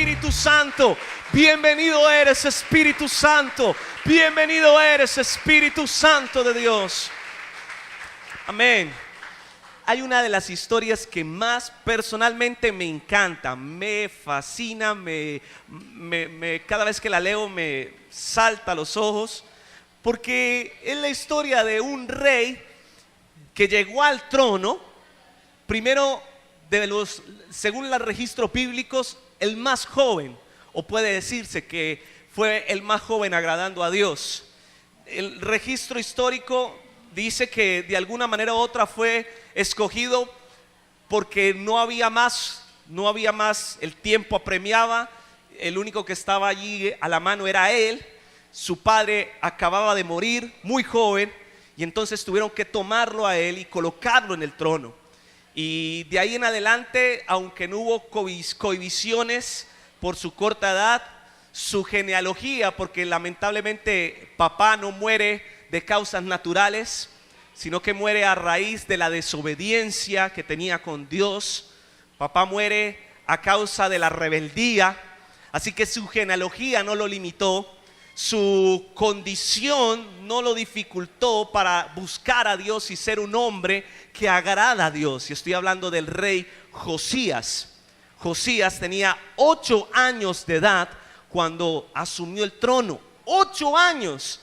Espíritu Santo. Bienvenido eres, Espíritu Santo. Bienvenido eres, Espíritu Santo de Dios. Amén. Hay una de las historias que más personalmente me encanta, me fascina, cada vez que la leo me salta a los ojos, porque es la historia de un rey que llegó al trono, primero según los registros bíblicos, el más joven, o puede decirse que fue el más joven agradando a Dios. El registro histórico dice que de alguna manera u otra fue escogido porque no había más, el tiempo apremiaba, el único que estaba allí a la mano era él. Su padre acababa de morir muy joven y entonces tuvieron que tomarlo a él y colocarlo en el trono. Y de ahí en adelante, aunque no hubo cohibiciones por su corta edad, su genealogía, porque lamentablemente papá no muere de causas naturales, sino que muere a raíz de la desobediencia que tenía con Dios. Papá muere a causa de la rebeldía, así que su genealogía no lo limitó, su condición no lo dificultó para buscar a Dios y ser un hombre que agrada a Dios. Y estoy hablando del rey Josías. Josías tenía 8 años de edad cuando asumió el trono. 8 años.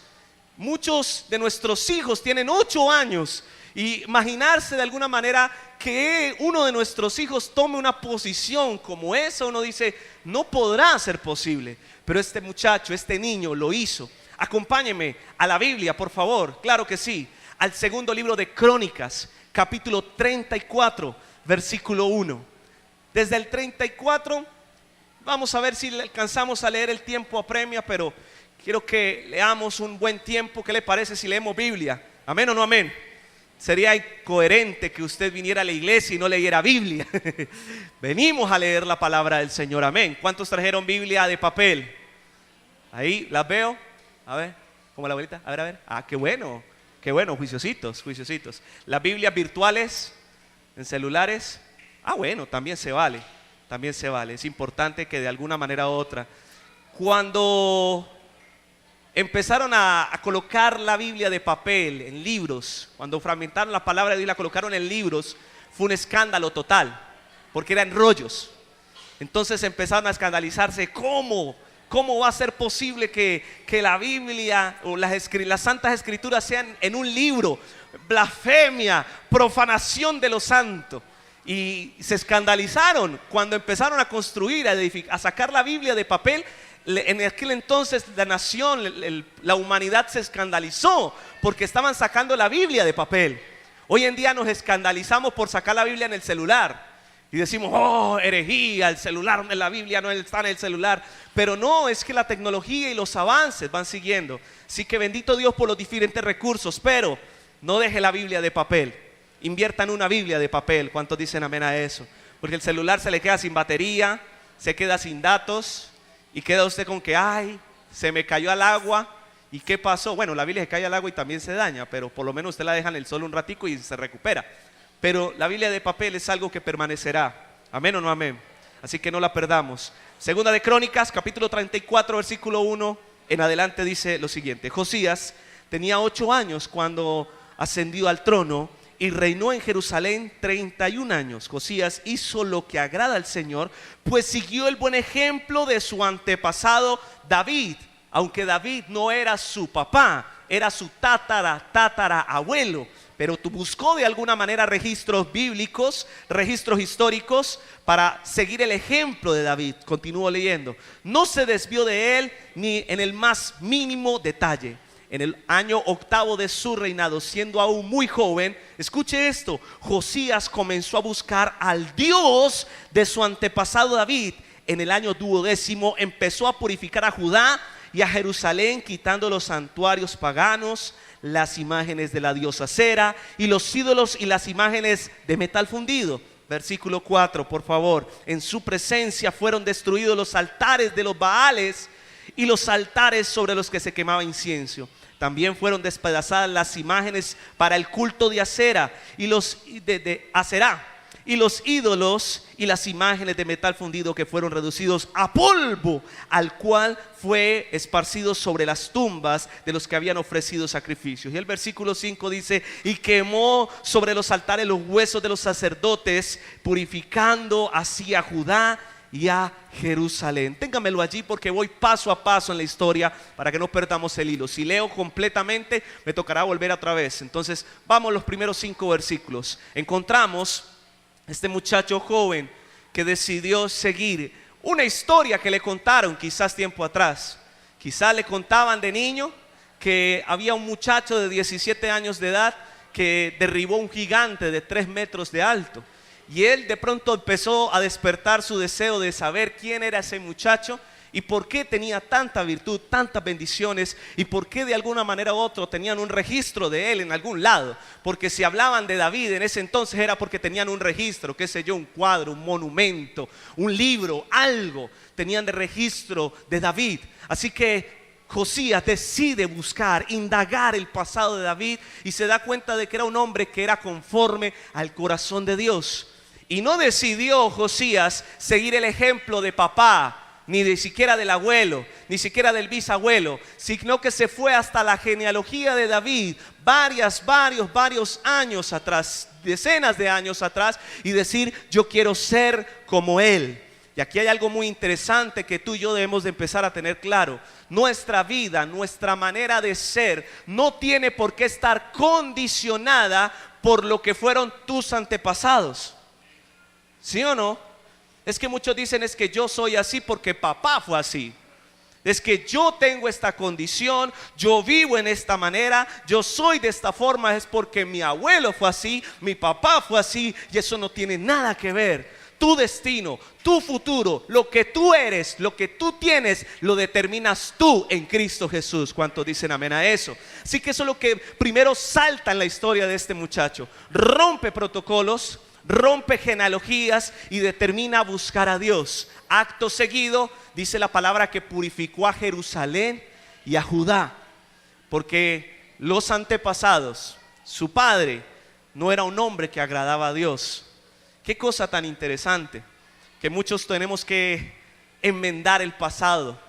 Muchos de nuestros hijos tienen 8 años. Y imaginarse de alguna manera que uno de nuestros hijos tome una posición como esa, uno dice, no podrá ser posible. Pero este muchacho, este niño lo hizo. Acompáñeme a la Biblia, por favor. Claro que sí. Al segundo libro de Crónicas, capítulo 34, versículo 1. Desde el 34, vamos a ver si alcanzamos a leer, el tiempo apremia, pero quiero que leamos un buen tiempo. ¿Qué le parece si leemos Biblia? ¿Amén o no amén? Sería incoherente que usted viniera a la iglesia y no leyera Biblia. Venimos a leer la palabra del Señor, amén. ¿Cuántos trajeron Biblia de papel? Ahí, las veo. A ver, como la abuelita, a ver. Ah, qué bueno, juiciositos. Las Biblias virtuales en celulares. Ah, bueno, también se vale. Es importante que de alguna manera u otra, cuando empezaron a colocar la Biblia de papel en libros, cuando fragmentaron la palabra de Dios y la colocaron en libros, fue un escándalo total, porque eran rollos. Entonces empezaron a escandalizarse. ¿Cómo va a ser posible que la Biblia o las santas escrituras sean en un libro? Blasfemia, profanación de lo santo. Y se escandalizaron cuando empezaron a construir, a sacar la Biblia de papel. En aquel entonces la nación, la humanidad se escandalizó porque estaban sacando la Biblia de papel. Hoy en día nos escandalizamos por sacar la Biblia en el celular y decimos, oh, herejía, el celular, la Biblia no está en el celular. Pero no, es que la tecnología y los avances van siguiendo. Así que bendito Dios por los diferentes recursos, pero no deje la Biblia de papel. Invierta en una Biblia de papel. ¿Cuántos dicen amén a eso? Porque el celular se le queda sin batería, se queda sin datos. Y queda usted con que, ay, se me cayó al agua. ¿Y qué pasó? Bueno, la Biblia se cae al agua y también se daña, pero por lo menos usted la deja en el sol un ratico y se recupera. Pero la Biblia de papel es algo que permanecerá. ¿Amén o no amén? Así que no la perdamos. Segunda de Crónicas, capítulo 34, versículo 1 en adelante dice lo siguiente. Josías tenía 8 años cuando ascendió al trono y reinó en Jerusalén 31 años. Josías hizo lo que agrada al Señor, pues siguió el buen ejemplo de su antepasado David. Aunque David no era su papá, era su tatara abuelo, pero buscó de alguna manera registros bíblicos, registros históricos para seguir el ejemplo de David. Continúo leyendo. No se desvió de él ni en el más mínimo detalle. En el año 8 de su reinado, siendo aún muy joven, escuche esto, Josías comenzó a buscar al Dios de su antepasado David. En el año 12 empezó a purificar a Judá y a Jerusalén, quitando los santuarios paganos, las imágenes de la diosa Cera y los ídolos y las imágenes de metal fundido. Versículo 4, por favor. En su presencia fueron destruidos los altares de los Baales y los altares sobre los que se quemaba incienso. También fueron despedazadas las imágenes para el culto de Acera y los de Aserá y los ídolos y las imágenes de metal fundido que fueron reducidos a polvo, al cual fue esparcido sobre las tumbas de los que habían ofrecido sacrificios. Y el versículo 5 dice: y quemó sobre los altares los huesos de los sacerdotes, purificando así a Judá y a Jerusalén. Téngamelo allí porque voy paso a paso en la historia para que no perdamos el hilo. Si leo completamente me tocará volver otra vez. Entonces vamos los primeros 5 versículos. Encontramos este muchacho joven que decidió seguir una historia que le contaron quizás tiempo atrás. Quizás le contaban de niño que había un muchacho de 17 años de edad que derribó un gigante de 3 metros de alto. Y él de pronto empezó a despertar su deseo de saber quién era ese muchacho y por qué tenía tanta virtud, tantas bendiciones, y por qué de alguna manera u otra tenían un registro de él en algún lado. Porque si hablaban de David en ese entonces era porque tenían un registro, qué sé yo, un cuadro, un monumento, un libro, algo tenían de registro de David. Así que Josías decide buscar, indagar el pasado de David y se da cuenta de que era un hombre que era conforme al corazón de Dios. Y no decidió Josías seguir el ejemplo de papá, ni de siquiera del abuelo, ni siquiera del bisabuelo, sino que se fue hasta la genealogía de David varios años atrás, decenas de años atrás, y decir: yo quiero ser como él. Y aquí hay algo muy interesante que tú y yo debemos de empezar a tener claro. Nuestra vida, nuestra manera de ser no tiene por qué estar condicionada por lo que fueron tus antepasados. ¿Sí o no? Es que muchos dicen: es que yo soy así porque papá fue así. Es que yo tengo esta condición, yo vivo en esta manera, yo soy de esta forma, es porque mi abuelo fue así, mi papá fue así, y eso no tiene nada que ver. Tu destino, tu futuro, lo que tú eres, lo que tú tienes, lo determinas tú en Cristo Jesús. ¿Cuántos dicen amén a eso? Así que eso es lo que primero salta en la historia de este muchacho. Rompe protocolos, rompe genealogías y determina buscar a Dios. Acto seguido dice la palabra que purificó a Jerusalén y a Judá, porque los antepasados, su padre no era un hombre que agradaba a Dios. Qué cosa tan interesante, que muchos tenemos que enmendar el pasado,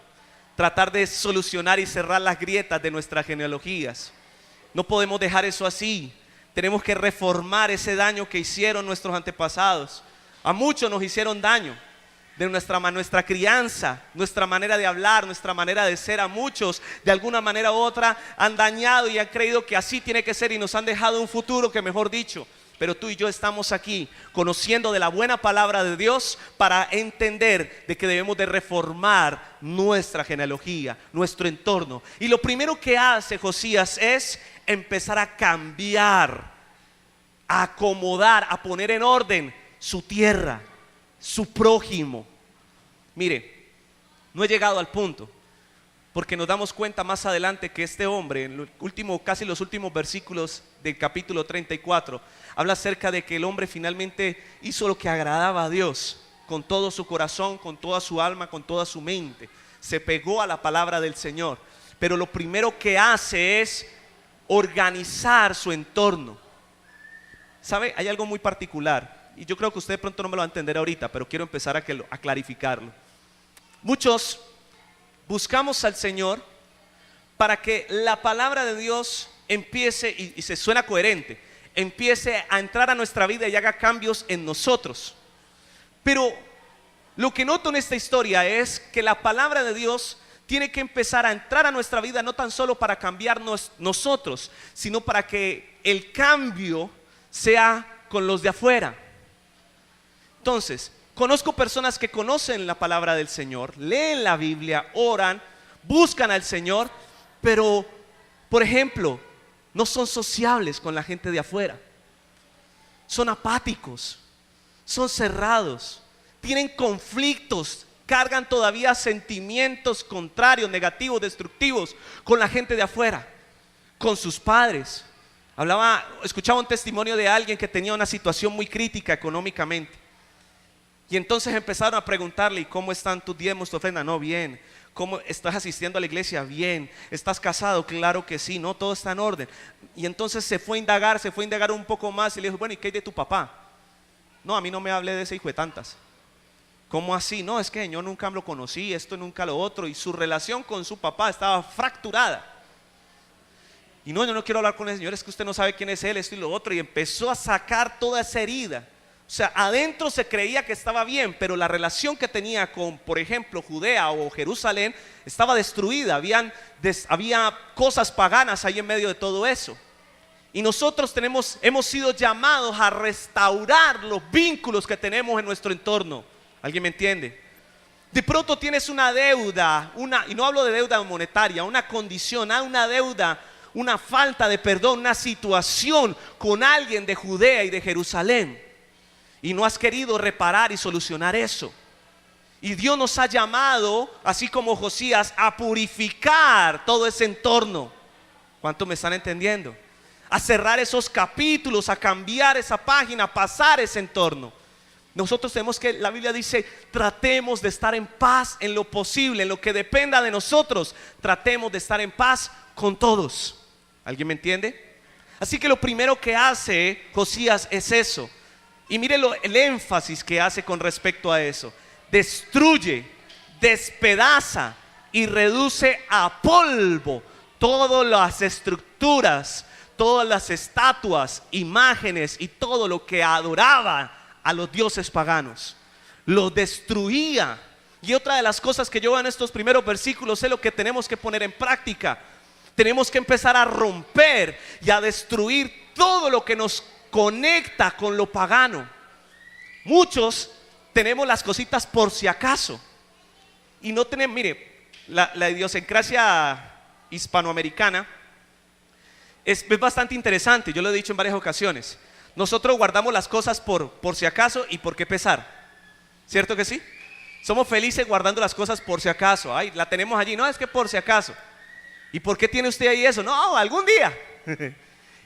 tratar de solucionar y cerrar las grietas de nuestras genealogías. No podemos dejar eso así. Tenemos que reformar ese daño que hicieron nuestros antepasados. A muchos nos hicieron daño de nuestra crianza, nuestra manera de hablar, nuestra manera de ser. A muchos de alguna manera u otra han dañado y han creído que así tiene que ser y nos han dejado un futuro que, mejor dicho. Pero tú y yo estamos aquí conociendo de la buena palabra de Dios para entender de que debemos de reformar nuestra genealogía, nuestro entorno. Y lo primero que hace Josías es empezar a cambiar, a acomodar, a poner en orden su tierra, su prójimo. Mire, no he llegado al punto, porque nos damos cuenta más adelante que este hombre, en casi los últimos versículos del capítulo 34, habla acerca de que el hombre finalmente hizo lo que agradaba a Dios, con todo su corazón, con toda su alma, con toda su mente. Se pegó a la palabra del Señor, pero lo primero que hace es organizar su entorno. ¿Sabe? Hay algo muy particular, y yo creo que usted de pronto no me lo va a entender ahorita, pero quiero empezar a clarificarlo. Muchos buscamos al Señor para que la palabra de Dios empiece, y se suena coherente, empiece a entrar a nuestra vida y haga cambios en nosotros. Pero lo que noto en esta historia es que la palabra de Dios tiene que empezar a entrar a nuestra vida, no tan solo para cambiarnos nosotros, sino para que el cambio sea con los de afuera. Entonces, conozco personas que conocen la palabra del Señor, leen la Biblia, oran, buscan al Señor, pero, por ejemplo, no son sociables con la gente de afuera. Son apáticos, son cerrados, tienen conflictos, cargan todavía sentimientos contrarios, negativos, destructivos con la gente de afuera, con sus padres. Escuchaba un testimonio de alguien que tenía una situación muy crítica económicamente. Y entonces empezaron a preguntarle: ¿y cómo están tus diezmos, tu ofrenda? No, bien. ¿Cómo estás asistiendo a la iglesia? Bien. ¿Estás casado? Claro que sí. No, todo está en orden. Y entonces se fue a indagar un poco más y le dijo: bueno, ¿y qué hay de tu papá? No, a mí no me hable de ese hijo de tantas. ¿Cómo así? No, es que yo nunca lo conocí, esto nunca lo otro. Y su relación con su papá estaba fracturada. Y no, yo no quiero hablar con el Señor, es que usted no sabe quién es Él, esto y lo otro. Y empezó a sacar toda esa herida. O sea, adentro se creía que estaba bien, pero la relación que tenía con, por ejemplo, Judea o Jerusalén estaba destruida. Había cosas paganas ahí en medio de todo eso. Y nosotros hemos sido llamados a restaurar los vínculos que tenemos en nuestro entorno. ¿Alguien me entiende? De pronto tienes una deuda, y no hablo de deuda monetaria, una condición, una deuda, una falta de perdón, una situación con alguien de Judea y de Jerusalén. Y no has querido reparar y solucionar eso. Y Dios nos ha llamado, así como Josías, a purificar todo ese entorno. ¿Cuántos me están entendiendo? A cerrar esos capítulos, a cambiar esa página, a pasar ese entorno. Nosotros tenemos que, la Biblia dice, tratemos de estar en paz en lo posible, en lo que dependa de nosotros. Tratemos de estar en paz con todos. ¿Alguien me entiende? Así que lo primero que hace Josías es eso. Y mire el énfasis que hace con respecto a eso. Destruye, despedaza y reduce a polvo todas las estructuras, todas las estatuas, imágenes y todo lo que adoraba a los dioses paganos. Lo destruía. Y otra de las cosas que yo veo en estos primeros versículos es lo que tenemos que poner en práctica. Tenemos que empezar a romper y a destruir todo lo que nos conecta con lo pagano. Muchos tenemos las cositas por si acaso. Y no tenemos, mire, la idiosincrasia hispanoamericana es bastante interesante. Yo lo he dicho en varias ocasiones. Nosotros guardamos las cosas por si acaso y por qué pesar. ¿Cierto que sí? Somos felices guardando las cosas por si acaso. Ay, la tenemos allí, no, es que por si acaso. ¿Y por qué tiene usted ahí eso? No, algún día.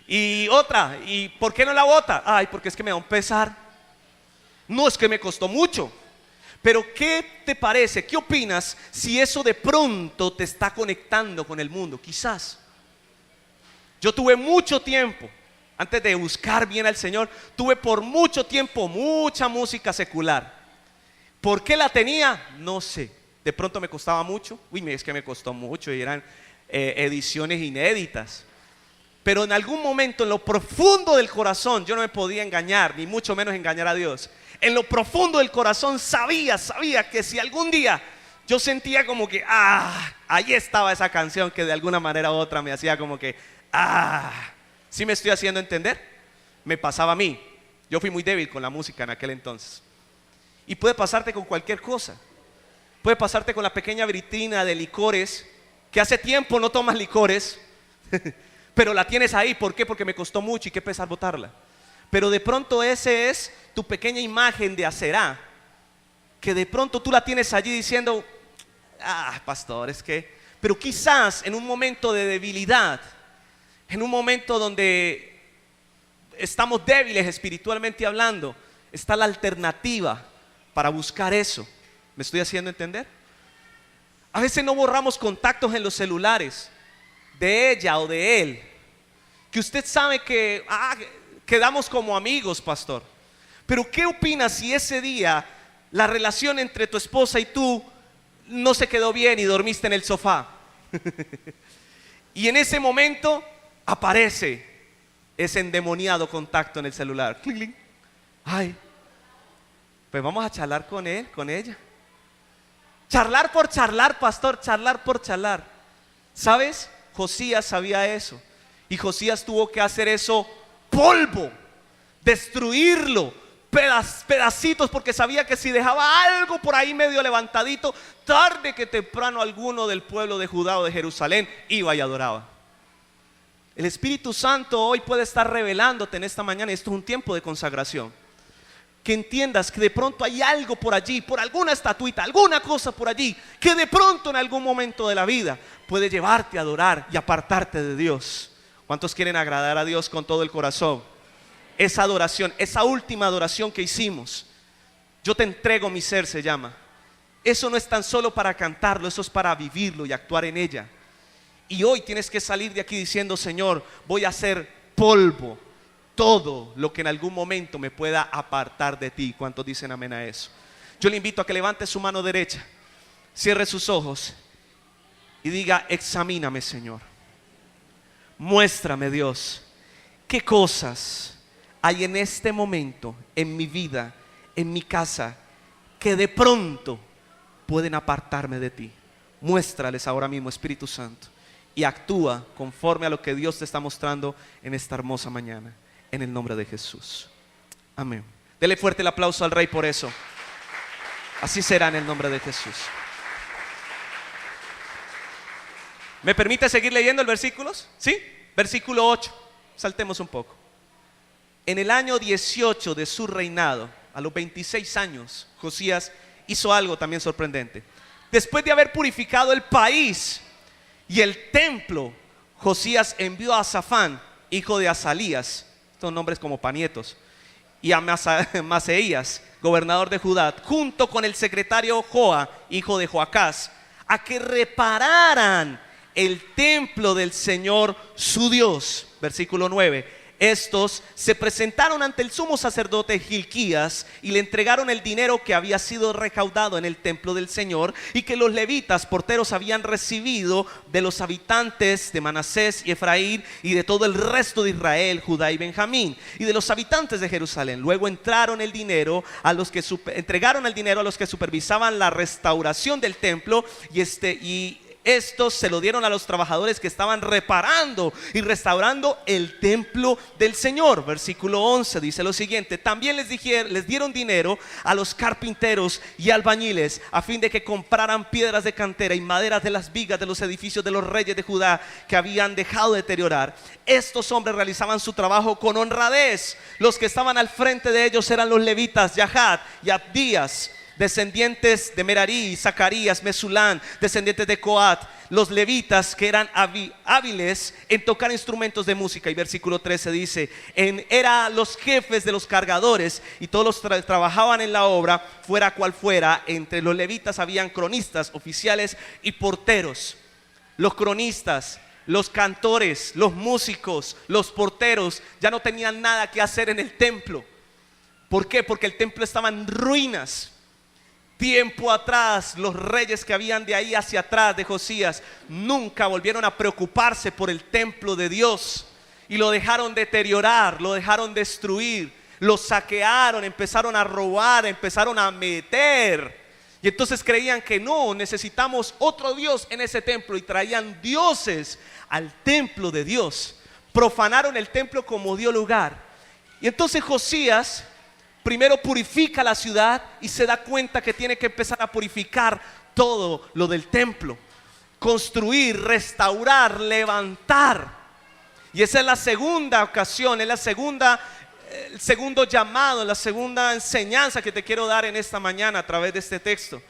Y otra, ¿y por qué no la bota? Ay, porque es que me da un pesar. No, es que me costó mucho. Pero ¿qué te parece? ¿Qué opinas si eso de pronto te está conectando con el mundo? Quizás. Yo tuve mucho tiempo, antes de buscar bien al Señor, tuve por mucho tiempo mucha música secular. ¿Por qué la tenía? No sé. De pronto me costaba mucho. Uy, es que me costó mucho y eran ediciones inéditas. Pero en algún momento, en lo profundo del corazón, yo no me podía engañar, ni mucho menos engañar a Dios. En lo profundo del corazón sabía que si algún día yo sentía como que, ahí estaba esa canción que de alguna manera u otra me hacía como que, ¿sí me estoy haciendo entender? Me pasaba a mí. Yo fui muy débil con la música en aquel entonces. Y puede pasarte con cualquier cosa. Puede pasarte con la pequeña vitrina de licores, que hace tiempo no tomas licores, pero la tienes ahí. ¿Por qué? Porque me costó mucho y qué pesar botarla. Pero de pronto ese es tu pequeña imagen de Aserá, que de pronto tú la tienes allí diciendo, pastor, es que... Pero quizás en un momento de debilidad, en un momento donde estamos débiles espiritualmente hablando, está la alternativa para buscar eso. ¿Me estoy haciendo entender? A veces no borramos contactos en los celulares de ella o de él, que usted sabe que quedamos como amigos, pastor. Pero ¿qué opinas si ese día la relación entre tu esposa y tú no se quedó bien y dormiste en el sofá? Y en ese momento aparece ese endemoniado contacto en el celular. Cling, cling. Ay, pues vamos a charlar con él, con ella. Charlar por charlar, pastor, charlar por charlar. ¿Sabes? Josías sabía eso. Y Josías tuvo que hacer eso polvo, destruirlo, pedacitos, porque sabía que si dejaba algo por ahí medio levantadito, tarde que temprano alguno del pueblo de Judá o de Jerusalén iba y adoraba. El Espíritu Santo hoy puede estar revelándote en esta mañana, y esto es un tiempo de consagración. Que entiendas que de pronto hay algo por allí, por alguna estatuita, alguna cosa por allí, que de pronto en algún momento de la vida puede llevarte a adorar y apartarte de Dios. ¿Cuántos quieren agradar a Dios con todo el corazón? Esa adoración, esa última adoración que hicimos, yo te entrego mi ser, se llama. Eso no es tan solo para cantarlo, eso es para vivirlo y actuar en ella. Y hoy tienes que salir de aquí diciendo, Señor, voy a hacer polvo todo lo que en algún momento me pueda apartar de ti. ¿Cuántos dicen amén a eso? Yo le invito a que levante su mano derecha, cierre sus ojos y diga: examíname, Señor. Muéstrame, Dios, qué cosas hay en este momento, en mi vida, en mi casa, que de pronto pueden apartarme de ti. Muéstrales ahora mismo, Espíritu Santo, y actúa conforme a lo que Dios te está mostrando en esta hermosa mañana, en el nombre de Jesús. Amén. Dele fuerte el aplauso al Rey por eso. Así será en el nombre de Jesús. ¿Me permite seguir leyendo el versículos? ¿Sí? Versículo 8. Saltemos un poco. En el año 18 de su reinado, a los 26 años, Josías hizo algo también sorprendente. Después de haber purificado el país y el templo, Josías envió a Safán, hijo de Azalías, estos nombres como panietos, y a Maseías, gobernador de Judá, junto con el secretario Joa, hijo de Joacás, a que repararan el templo del Señor su Dios. Versículo 9. Estos se presentaron ante el sumo sacerdote Gilquías y le entregaron el dinero que había sido recaudado en el templo del Señor y que los levitas porteros habían recibido de los habitantes de Manasés y Efraín y de todo el resto de Israel, Judá y Benjamín y de los habitantes de Jerusalén. Luego entregaron el dinero a los que supervisaban la restauración del templo y estos se lo dieron a los trabajadores que estaban reparando y restaurando el templo del Señor. Versículo 11 dice lo siguiente: también les dieron dinero a los carpinteros y albañiles a fin de que compraran piedras de cantera y maderas de las vigas de los edificios de los reyes de Judá que habían dejado de deteriorar. Estos hombres realizaban su trabajo con honradez. Los que estaban al frente de ellos eran los levitas Yahat y Abdías, descendientes de Merarí, Zacarías, Mesulán, descendientes de Coat, los levitas que eran hábiles en tocar instrumentos de música. Y versículo 13 dice: era los jefes de los cargadores y todos los trabajaban en la obra, fuera cual fuera. Entre los levitas habían cronistas, oficiales y porteros. Los cronistas, los cantores, los músicos, los porteros ya no tenían nada que hacer en el templo. ¿Por qué? Porque el templo estaba en ruinas. Tiempo atrás, los reyes que habían de ahí hacia atrás de Josías nunca volvieron a preocuparse por el templo de Dios y lo dejaron deteriorar, lo dejaron destruir, lo saquearon, empezaron a robar, empezaron a meter. Y entonces creían que no, necesitamos otro Dios en ese templo y traían dioses al templo de Dios. Profanaron el templo como dio lugar. Y entonces Josías primero purifica la ciudad y se da cuenta que tiene que empezar a purificar todo lo del templo. Construir, restaurar, levantar. Y esa es la segunda ocasión, es el segundo llamado, la segunda enseñanza que te quiero dar en esta mañana a través de este texto.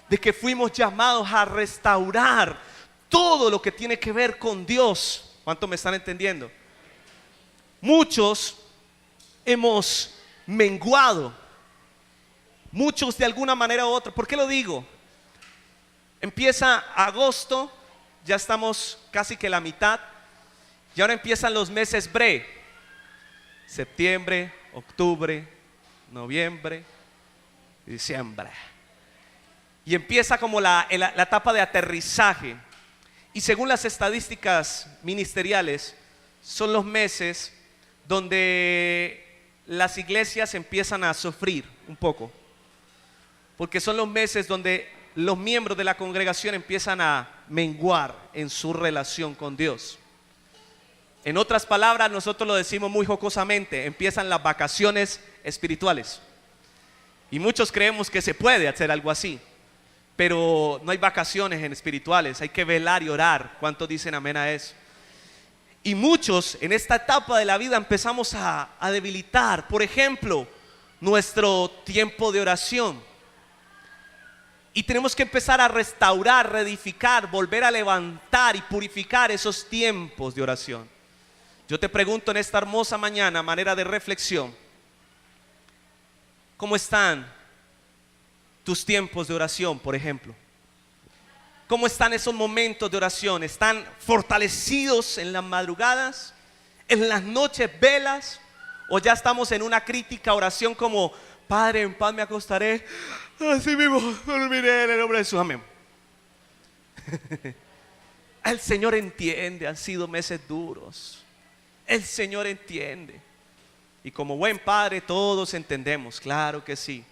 De que fuimos llamados a restaurar todo lo que tiene que ver con Dios. ¿Cuánto me están entendiendo? Muchos hemos menguado, muchos de alguna manera u otra. ¿Por qué lo digo? Empieza agosto, ya estamos casi que la mitad, y ahora empiezan los meses bre: septiembre, octubre, noviembre, diciembre, y empieza como la etapa de aterrizaje. Y según las estadísticas ministeriales, son los meses donde las iglesias empiezan a sufrir un poco, porque son los meses donde los miembros de la congregación empiezan a menguar en su relación con Dios. En otras palabras, nosotros lo decimos muy jocosamente: empiezan las vacaciones espirituales. Y muchos creemos que se puede hacer algo así, pero no hay vacaciones en espirituales, hay que velar y orar. ¿Cuántos dicen amén a eso? Y muchos en esta etapa de la vida empezamos a debilitar, por ejemplo, nuestro tiempo de oración. Y tenemos que empezar a restaurar, reedificar, volver a levantar y purificar esos tiempos de oración. Yo te pregunto en esta hermosa mañana, a manera de reflexión: ¿cómo están tus tiempos de oración, por ejemplo? ¿Cómo están esos momentos de oración? ¿Están fortalecidos en las madrugadas, en las noches velas? O ya estamos en una crítica oración como: Padre, en paz me acostaré, así mismo dormiré en el nombre de Jesús, amén. El Señor entiende, han sido meses duros. El Señor entiende. Y como buen padre todos entendemos, claro que sí.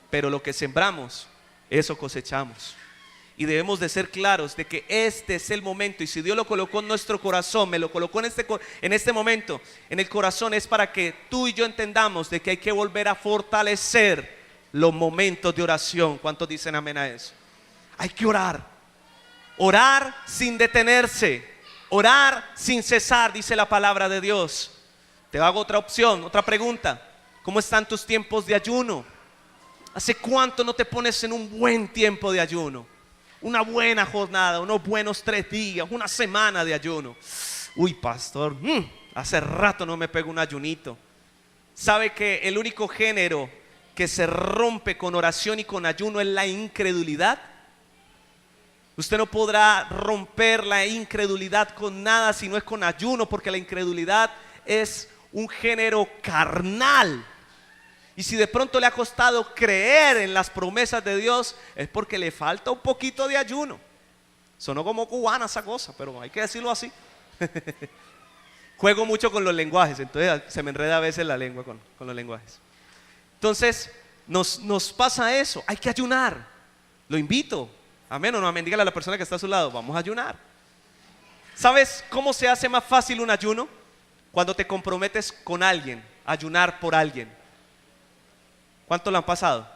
Pero lo que sembramos, eso cosechamos. Y debemos de ser claros de que este es el momento. Y si Dios lo colocó en nuestro corazón, me lo colocó en este momento, en el corazón, es para que tú y yo entendamos de que hay que volver a fortalecer los momentos de oración. ¿Cuántos dicen amén a eso? Hay que orar. Orar sin detenerse. Orar sin cesar, dice la palabra de Dios. Te hago otra opción, otra pregunta. ¿Cómo están tus tiempos de ayuno? ¿Hace cuánto no te pones en un buen tiempo de ayuno? Una buena jornada, unos buenos 3 días, una semana de ayuno. Uy, pastor, hace rato no me pego un ayunito. ¿Sabe que el único género que se rompe con oración y con ayuno es la incredulidad? Usted no podrá romper la incredulidad con nada si no es con ayuno, porque la incredulidad es un género carnal. Y si de pronto le ha costado creer en las promesas de Dios, es porque le falta un poquito de ayuno. Sonó como cubana esa cosa, pero hay que decirlo así. Juego mucho con los lenguajes, entonces se me enreda a veces la lengua con los lenguajes. Entonces nos pasa eso, hay que ayunar. Lo invito, amén o no amén, dígale a la persona que está a su lado: vamos a ayunar. ¿Sabes cómo se hace más fácil un ayuno? Cuando te comprometes con alguien, ayunar por alguien. ¿Cuánto lo han pasado?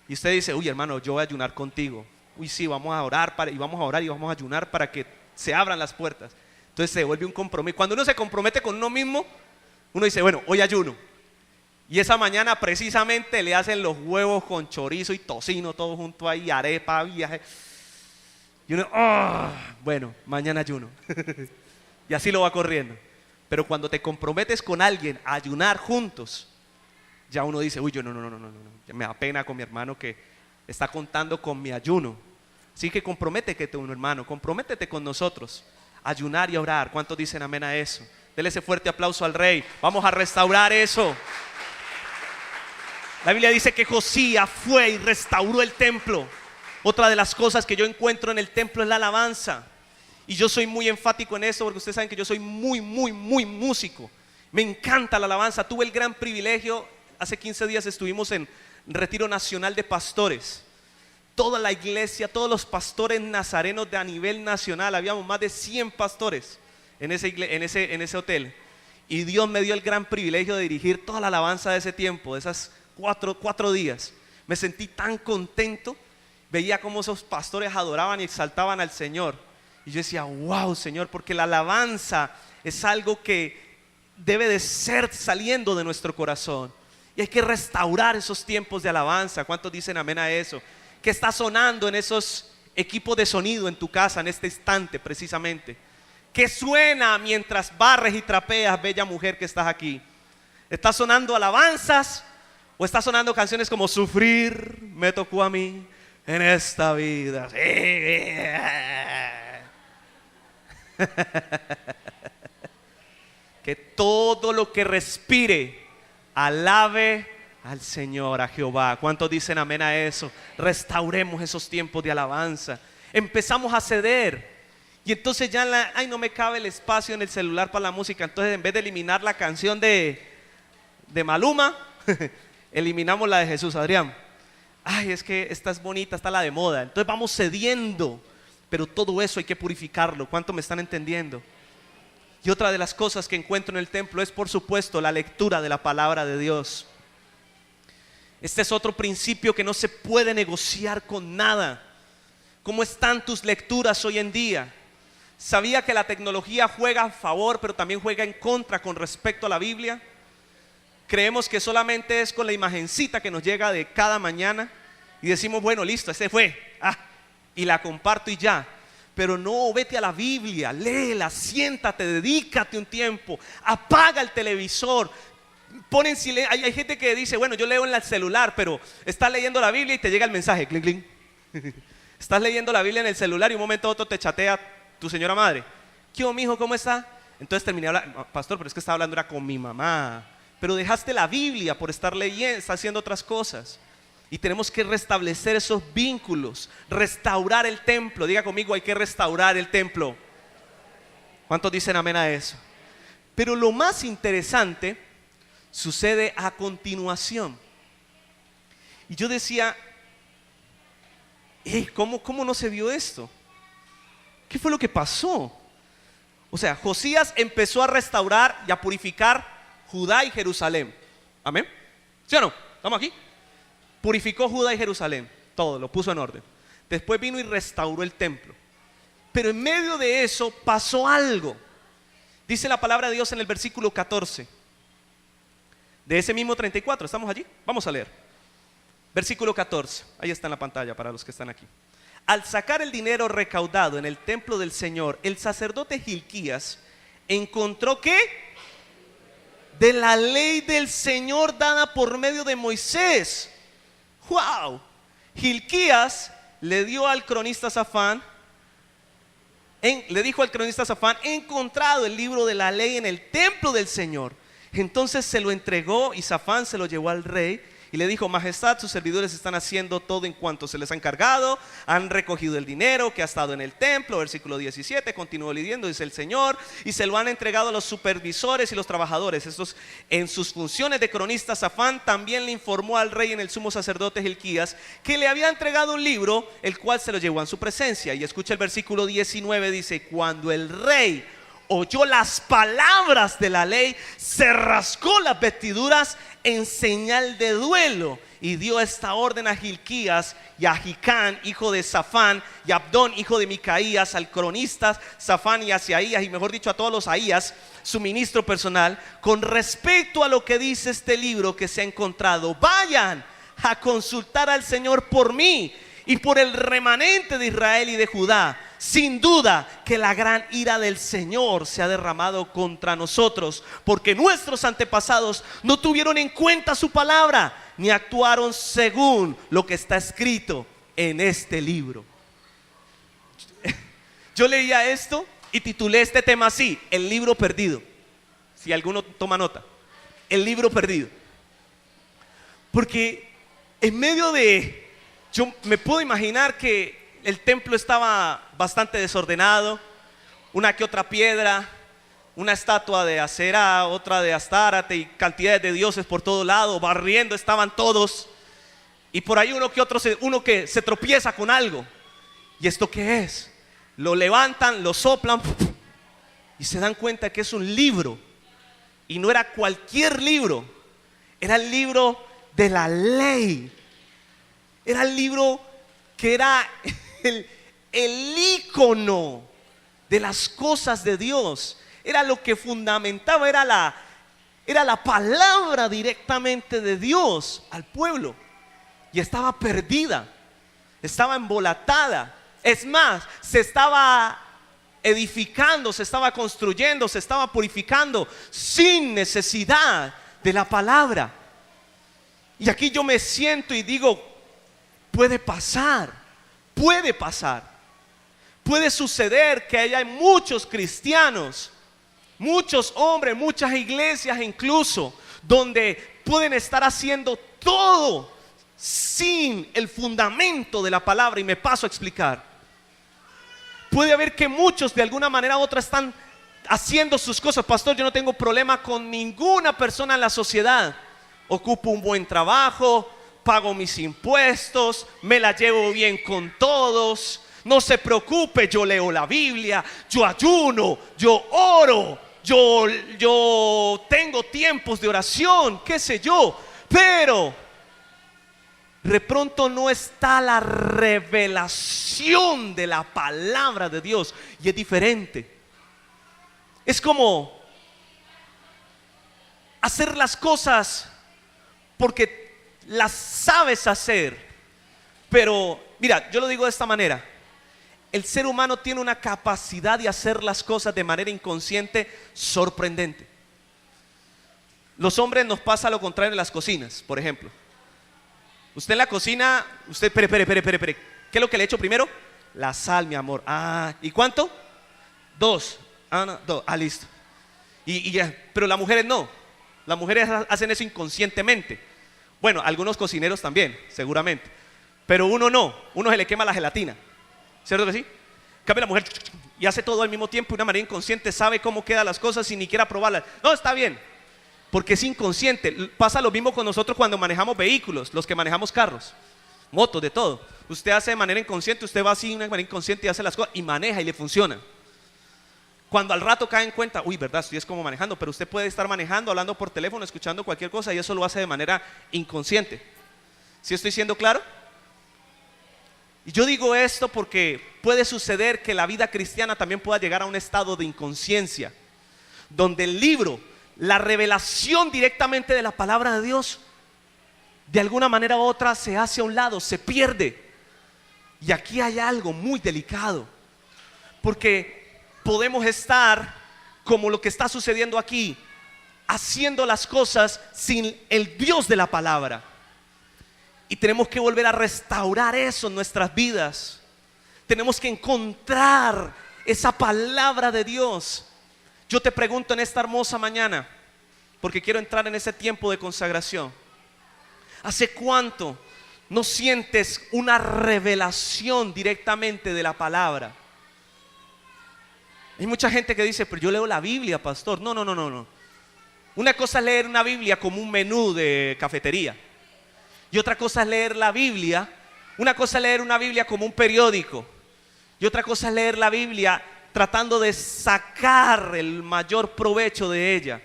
Y usted dice: uy, hermano, yo voy a ayunar contigo. Uy, sí, vamos a orar y vamos a orar y vamos a ayunar para que se abran las puertas. Entonces se vuelve un compromiso. Cuando uno se compromete con uno mismo, uno dice: bueno, hoy ayuno. Y esa mañana precisamente le hacen los huevos con chorizo y tocino, todo junto ahí, arepa, viaje. Y uno: bueno, mañana ayuno. Y así lo va corriendo. Pero cuando te comprometes con alguien a ayunar juntos, ya uno dice: uy, yo no, me da pena con mi hermano que está contando con mi ayuno. Así que comprométete con un hermano, comprométete con nosotros, ayunar y orar. ¿Cuántos dicen amén a eso? Dele ese fuerte aplauso al Rey. Vamos a restaurar eso. La Biblia dice que Josías fue y restauró el templo. Otra de las cosas que yo encuentro en el templo es la alabanza. Y yo soy muy enfático en eso porque ustedes saben que yo soy muy músico. Me encanta la alabanza. Tuve el gran privilegio, hace 15 días estuvimos en retiro nacional de pastores. Toda la iglesia, todos los pastores nazarenos a nivel nacional, habíamos más de 100 pastores en ese hotel. Y Dios me dio el gran privilegio de dirigir toda la alabanza de ese tiempo, de esas cuatro días. Me sentí tan contento, veía cómo esos pastores adoraban y exaltaban al Señor. Y yo decía: wow, Señor, porque la alabanza es algo que debe de ser saliendo de nuestro corazón. Y hay que restaurar esos tiempos de alabanza. ¿Cuántos dicen amén a eso? ¿Qué está sonando en esos equipos de sonido en tu casa en este instante precisamente? ¿Qué suena mientras barres y trapeas, bella mujer que estás aquí? ¿Está sonando alabanzas o está sonando canciones como Sufrir me tocó a mí en esta vida? Que todo lo que respire alabe al Señor, a Jehová. ¿Cuántos dicen amén a eso? Restauremos esos tiempos de alabanza. Empezamos a ceder. Y entonces ya no me cabe el espacio en el celular para la música. Entonces en vez de eliminar la canción de Maluma, eliminamos la de Jesús Adrián. Ay, es que esta es bonita, esta es la de moda. Entonces vamos cediendo. Pero todo eso hay que purificarlo. ¿Cuánto me están entendiendo? Y otra de las cosas que encuentro en el templo es, por supuesto, la lectura de la palabra de Dios. Este es otro principio que no se puede negociar con nada. ¿Cómo están tus lecturas hoy en día? ¿Sabía que la tecnología juega a favor, pero también juega en contra con respecto a la Biblia? Creemos que solamente es con la imagencita que nos llega de cada mañana y decimos: bueno, listo, ese fue, y la comparto y ya. Pero no, vete a la Biblia, léela, siéntate, dedícate un tiempo, apaga el televisor, pon en silencio. Hay gente que dice: bueno, yo leo en el celular, pero estás leyendo la Biblia y te llega el mensaje, clink, clink. Estás leyendo la Biblia en el celular y un momento a otro te chatea tu señora madre: ¿qué hubo, mijo? ¿Cómo está? Entonces terminé hablando: pastor, pero es que estaba hablando era con mi mamá. pero dejaste la Biblia por estar leyendo, estar haciendo otras cosas. Y tenemos que restablecer esos vínculos, restaurar el templo. Diga conmigo, hay que restaurar el templo. ¿Cuántos dicen amén a eso? Pero lo más interesante sucede a continuación. Y yo decía, ¿cómo no se vio esto? ¿Qué fue lo que pasó? O sea, Josías empezó a restaurar y a purificar Judá y Jerusalén. ¿Amén? ¿Sí o no? ¿Estamos aquí? Purificó Judá y Jerusalén, todo, lo puso en orden. Después vino y restauró el templo. Pero en medio de eso pasó algo. Dice la palabra de Dios en el versículo 14 de ese mismo 34. ¿Estamos allí? Vamos a leer. Versículo 14, ahí está en la pantalla para los que están aquí. Al sacar el dinero recaudado en el templo del Señor, el sacerdote Hilquías encontró ¿qué? De la ley del Señor dada por medio de Moisés. ¡Wow! Hilquías le dijo al cronista Safán, he encontrado el libro de la ley en el templo del Señor. Entonces se lo entregó y Safán se lo llevó al rey y le dijo: Majestad, sus servidores están haciendo todo en cuanto se les ha encargado, han recogido el dinero que ha estado en el templo. Versículo 17, continuó leyendo, dice el Señor, y se lo han entregado a los supervisores y los trabajadores. Estos, en sus funciones de cronista, Safán también le informó al rey en el sumo sacerdote Hilquías que le había entregado un libro, el cual se lo llevó en su presencia. Y escucha el versículo 19, dice: cuando el rey oyó las palabras de la ley, se rasgó las vestiduras en señal de duelo y dio esta orden a Hilquías y a Hicán, hijo de Safán, y a Abdón, hijo de Micaías, al cronista Safán, y a Asaías, y mejor dicho a todos los Aías, su ministro personal, con respecto a lo que dice este libro que se ha encontrado: vayan a consultar al Señor por mí y por el remanente de Israel y de Judá. Sin duda que la gran ira del Señor se ha derramado contra nosotros, porque nuestros antepasados no tuvieron en cuenta su palabra, ni actuaron según lo que está escrito en este libro. Yo leía esto y titulé este tema así: el libro perdido. Si alguno toma nota, el libro perdido. Porque en medio de, yo me puedo imaginar que el templo estaba bastante desordenado, una que otra piedra, una estatua de Acera, otra de Astárate y cantidades de dioses por todo lado, barriendo estaban todos. Y por ahí uno que se tropieza con algo. ¿Y esto qué es? Lo levantan, lo soplan y se dan cuenta que es un libro. Y no era cualquier libro, era el libro de la ley. Era el libro que era el ícono de las cosas de Dios. Era lo que fundamentaba, era la palabra directamente de Dios al pueblo. Y estaba perdida, estaba embolatada. Es más, se estaba edificando, se estaba construyendo, se estaba purificando sin necesidad de la palabra. Y aquí yo me siento y digo: puede pasar. Puede suceder que haya muchos cristianos, muchos hombres, muchas iglesias incluso, donde pueden estar haciendo todo sin el fundamento de la palabra. Y me paso a explicar. Puede haber que muchos de alguna manera u otra están haciendo sus cosas. Pastor, yo no tengo problema con ninguna persona en la sociedad. Ocupo un buen trabajo, pago mis impuestos, me la llevo bien con todos, no se preocupe, yo leo la Biblia, yo ayuno, yo oro, yo tengo tiempos de oración, qué sé yo. Pero de pronto no está la revelación de la palabra de Dios, y es diferente. Es como hacer las cosas porque las sabes hacer. Pero mira, yo lo digo de esta manera: el ser humano tiene una capacidad de hacer las cosas de manera inconsciente sorprendente. Los hombres nos pasa lo contrario en las cocinas. Por ejemplo, usted en la cocina, usted, espere, ¿qué es lo que le echo primero? La sal, mi amor. ¿Y cuánto? 2. No, 2. Listo. Y ya, pero las mujeres no. Las mujeres hacen eso inconscientemente. Bueno, algunos cocineros también, seguramente. Pero uno no, uno se le quema la gelatina. ¿Cierto que sí? Cambia la mujer y hace todo al mismo tiempo de una manera inconsciente, sabe cómo quedan las cosas sin ni siquiera probarlas. No, está bien, porque es inconsciente. Pasa lo mismo con nosotros cuando manejamos vehículos, los que manejamos carros, motos, de todo. Usted hace de manera inconsciente, usted va así de una manera inconsciente y hace las cosas y maneja y le funciona. Cuando al rato cae en cuenta, uy, verdad, estoy es como manejando, pero usted puede estar manejando, hablando por teléfono, escuchando cualquier cosa y eso lo hace de manera inconsciente. ¿Sí estoy siendo claro? Y yo digo esto porque puede suceder que la vida cristiana también pueda llegar a un estado de inconsciencia, donde el libro, la revelación directamente de la palabra de Dios, de alguna manera u otra se hace a un lado, se pierde. Y aquí hay algo muy delicado, porque podemos estar como lo que está sucediendo aquí, haciendo las cosas sin el Dios de la palabra. Y tenemos que volver a restaurar eso en nuestras vidas. Tenemos que encontrar esa palabra de Dios. Yo te pregunto en esta hermosa mañana, porque quiero entrar en ese tiempo de consagración. ¿Hace cuánto no sientes una revelación directamente de la palabra? Hay mucha gente que dice, pero yo leo la Biblia, pastor. No. Una cosa es leer una Biblia como un menú de cafetería. Y otra cosa es leer la Biblia. Una cosa es leer una Biblia como un periódico. Y otra cosa es leer la Biblia tratando de sacar el mayor provecho de ella.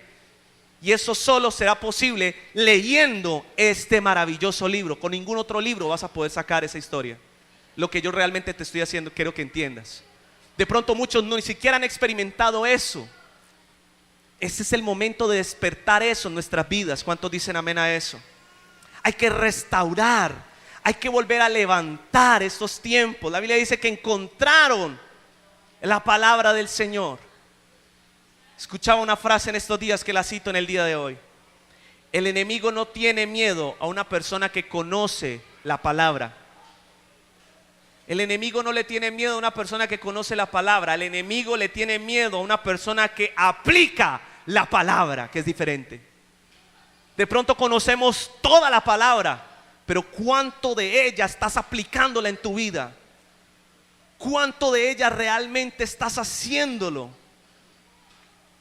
Y eso solo será posible leyendo este maravilloso libro. Con ningún otro libro vas a poder sacar esa historia. Lo que yo realmente te estoy haciendo, quiero que entiendas. De pronto muchos ni siquiera han experimentado eso. Ese es el momento de despertar eso en nuestras vidas. ¿Cuántos dicen amén a eso? Hay que restaurar, hay que volver a levantar estos tiempos. La Biblia dice que encontraron la palabra del Señor. Escuchaba una frase en estos días que la cito en el día de hoy. El enemigo no tiene miedo a una persona que conoce la palabra. El enemigo no le tiene miedo a una persona que conoce la palabra. El enemigo le tiene miedo a una persona que aplica la palabra, que es diferente. De pronto conocemos toda la palabra, pero ¿cuánto de ella estás aplicándola en tu vida? ¿Cuánto de ella realmente estás haciéndolo?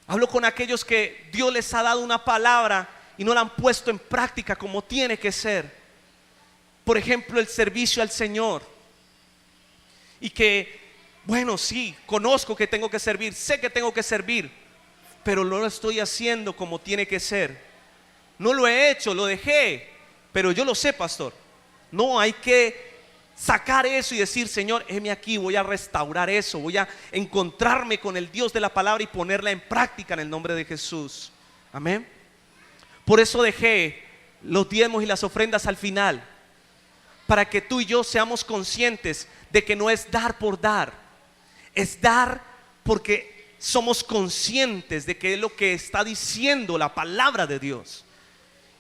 Hablo con aquellos que Dios les ha dado una palabra y no la han puesto en práctica como tiene que ser. Por ejemplo, el servicio al Señor. Y que, bueno, sí, conozco que tengo que servir, sé que tengo que servir, pero no lo estoy haciendo como tiene que ser. No lo he hecho, lo dejé, pero yo lo sé, pastor. No, hay que sacar eso y decir, Señor, heme aquí, voy a restaurar eso, voy a encontrarme con el Dios de la palabra y ponerla en práctica en el nombre de Jesús. Amén. Por eso dejé los diezmos y las ofrendas al final, para que tú y yo seamos conscientes de que no es dar por dar, es dar porque somos conscientes de que es lo que está diciendo la palabra de Dios.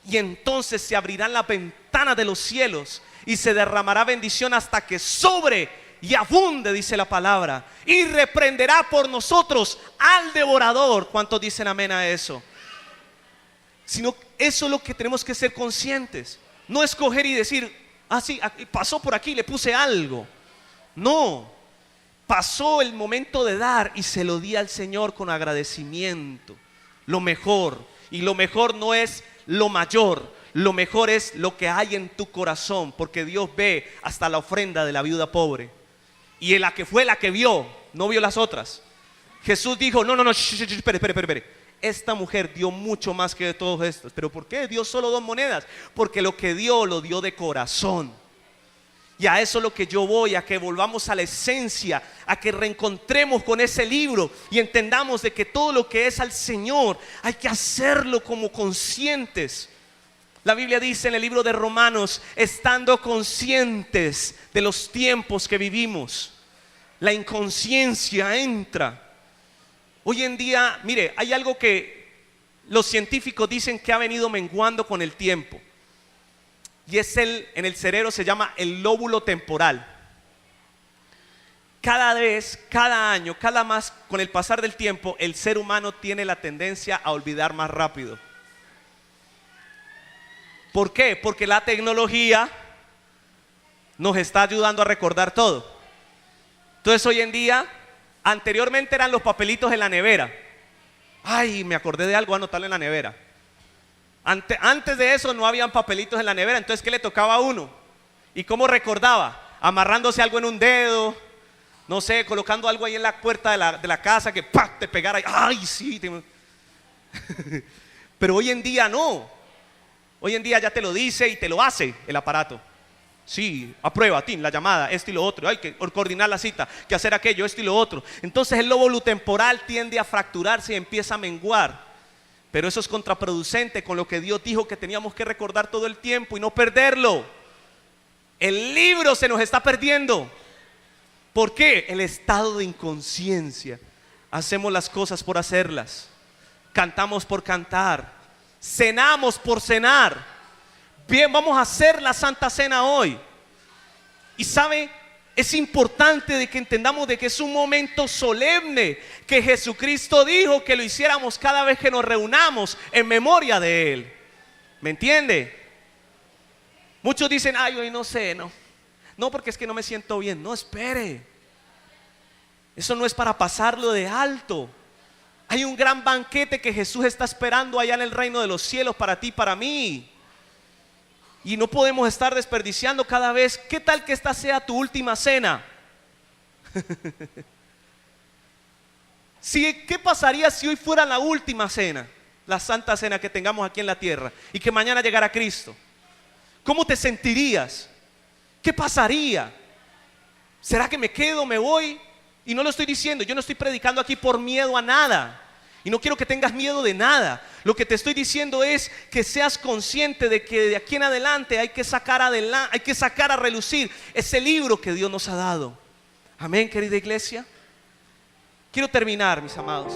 Y entonces se abrirán las ventanas de los cielos y se derramará bendición hasta que sobre y abunde, dice la palabra, y reprenderá por nosotros al devorador. ¿Cuántos dicen amén a eso? Sino eso es lo que tenemos que ser conscientes. No escoger y decir, ah, sí, pasó por aquí, le puse algo. No, pasó el momento de dar y se lo di al Señor con agradecimiento. Lo mejor, y lo mejor no es lo mayor, lo mejor es lo que hay en tu corazón, porque Dios ve hasta la ofrenda de la viuda pobre. Y la que fue la que vio, no vio las otras. Jesús dijo, no, espere. Esta mujer dio mucho más que de todos estos. ¿Pero por qué dio solo 2 monedas? Porque lo que dio, lo dio de corazón. Y a eso es lo que yo voy, a que volvamos a la esencia, a que reencontremos con ese libro y entendamos de que todo lo que es al Señor hay que hacerlo como conscientes. La Biblia dice en el libro de Romanos, estando conscientes de los tiempos que vivimos. La inconsciencia entra. Hoy en día, mire, hay algo que los científicos dicen que ha venido menguando con el tiempo. Y es en el cerebro se llama el lóbulo temporal. Cada vez, cada año, con el pasar del tiempo, el ser humano tiene la tendencia a olvidar más rápido. ¿Por qué? Porque la tecnología nos está ayudando a recordar todo. Entonces hoy en día, anteriormente eran los papelitos en la nevera. Ay, me acordé de algo, anotarlo en la nevera. Antes de eso no habían papelitos en la nevera. Entonces, ¿qué le tocaba a uno? ¿Y cómo recordaba? Amarrándose algo en un dedo, no sé, colocando algo ahí en la puerta de la casa que ¡pah!, te pegara. Ay, sí. Pero hoy en día no. Hoy en día ya te lo dice y te lo hace el aparato. Sí, aprueba, la llamada, esto y lo otro. Hay que coordinar la cita, que hacer aquello, esto y lo otro. Entonces el lóbulo temporal tiende a fracturarse y empieza a menguar. Pero eso es contraproducente con lo que Dios dijo que teníamos que recordar todo el tiempo y no perderlo. El libro se nos está perdiendo. ¿Por qué? El estado de inconsciencia. Hacemos las cosas por hacerlas. Cantamos por cantar. Cenamos por cenar. Bien, vamos a hacer la Santa Cena hoy. Y sabe, es importante de que entendamos de que es un momento solemne, que Jesucristo dijo que lo hiciéramos cada vez que nos reunamos en memoria de Él. ¿Me entiende? Muchos dicen, ay, hoy no sé, no, porque es que no me siento bien. No, espere. Eso no es para pasarlo de alto. Hay un gran banquete que Jesús está esperando allá en el reino de los cielos para ti y para mí. Y no podemos estar desperdiciando cada vez. ¿Qué tal que esta sea tu última cena? ¿Qué pasaría si hoy fuera la última cena? La Santa Cena que tengamos aquí en la tierra y que mañana llegara Cristo. ¿Cómo te sentirías? ¿Qué pasaría? ¿Será que me quedo, me voy? Y no lo estoy diciendo, yo no estoy predicando aquí por miedo a nada. Y no quiero que tengas miedo de nada. Lo que te estoy diciendo es que seas consciente de que de aquí en adelante hay que sacar a relucir ese libro que Dios nos ha dado. Amén, querida iglesia. Quiero terminar, mis amados.